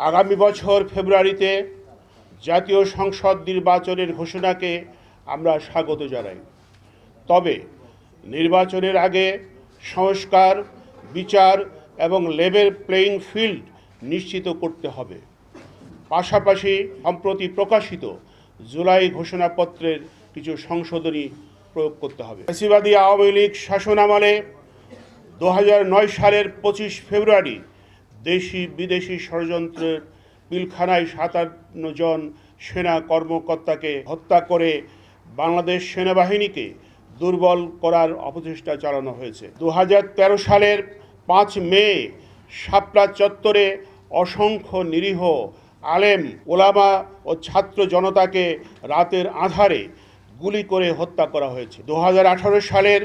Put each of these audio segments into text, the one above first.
আগামী বছর ফেব্রুয়ারিতে জাতীয় সংসদ নির্বাচনের ঘোষণাকে আমরা স্বাগত জানাই। তবে নির্বাচনের আগে সংস্কার, বিচার এবং লেভেল প্লেইং ফিল্ড নিশ্চিত করতে হবে। পাশাপাশি সম্প্রতি প্রকাশিত জুলাই ঘোষণাপত্রের কিছু সংশোধনী প্রয়োগ করতে হবে। ফ্যাসিবাদী আওয়ামী লীগ শাসনামলে 2009 সালের 25 ফেব্রুয়ারি দেশি বিদেশি ষড়যন্ত্রের পিলখানায় 57 জন সেনা কর্মকর্তাকে হত্যা করে বাংলাদেশ সেনাবাহিনীকে দুর্বল করার অপচেষ্টা চালানো হয়েছে। 2013 সালের 5 মে শাপলা চত্বরে অসংখ্য নিরীহ আলেম, ওলামা ও ছাত্র জনতাকে রাতের আঁধারে গুলি করে হত্যা করা হয়েছে। 2018 সালের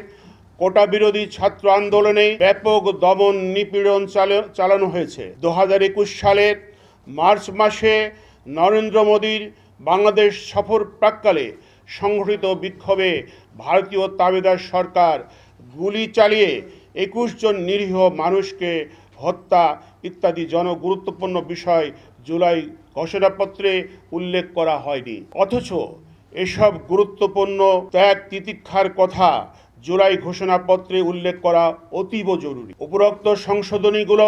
কোটা বিরোধী ছাত্র আন্দোলনে ব্যাপক দমন নিপীড়ন চালানো হয়েছে। 2021 সালের মার্চ মাসে নরেন্দ্র মোদীর বাংলাদেশ সফর প্রাক্কালে সংঘটিত বিক্ষোভে ভারতীয় তাবেদার সরকার গুলি চালিয়ে 21 জন নিরীহ মানুষকে হত্যা ইত্যাদি জনগুরুত্বপূর্ণ বিষয় জুলাই ঘোষণাপত্রে উল্লেখ করা হয়নি। অথচ এসব গুরুত্বপূর্ণ ত্যাগ তিতিক্ষার কথা জুলাই ঘোষণাপত্রে উল্লেখ করা অতীব জরুরি। উপরোক্ত সংশোধনীগুলো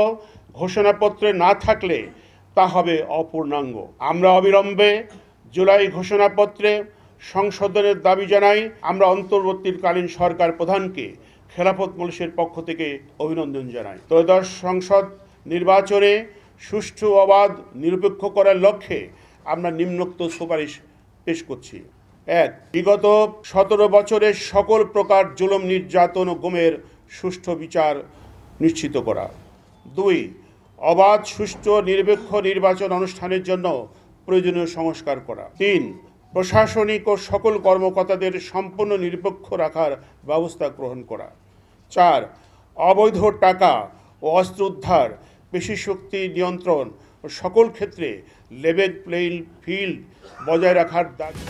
ঘোষণাপত্রে না থাকলে তা হবে অপূর্ণাঙ্গ। আমরা অবিলম্বে জুলাই ঘোষণাপত্রে সংশোধনের দাবি জানাই। আমরা অন্তর্বর্তীকালীন সরকার প্রধানকে খেলাফত মজলিসের পক্ষ থেকে অভিনন্দন জানাই। ত্রয়োদশ সংসদ নির্বাচনে সুষ্ঠু, অবাধ, নিরপেক্ষ করার লক্ষ্যে আমরা নিম্নোক্ত সুপারিশ পেশ করছি। 1. বিগত 17 বছরের সকল প্রকার জুলুম, নির্যাতন ও গুমের সুষ্ঠু বিচার নিশ্চিত করা। 2. অবাধ, সুষ্ঠু, নিরপেক্ষ নির্বাচন অনুষ্ঠানের জন্য প্রয়োজনীয় সংস্কার করা। 3. প্রশাসনিক ও সকল কর্মকর্তাদের সম্পূর্ণ নিরপেক্ষ রাখার ব্যবস্থা গ্রহণ করা। 4. অবৈধ টাকা ও অস্ত্র উদ্ধার, পেশিশক্তি নিয়ন্ত্রণ ও সকল ক্ষেত্রে লেভেল প্লেইং ফিল্ড বজায় রাখার দাবি।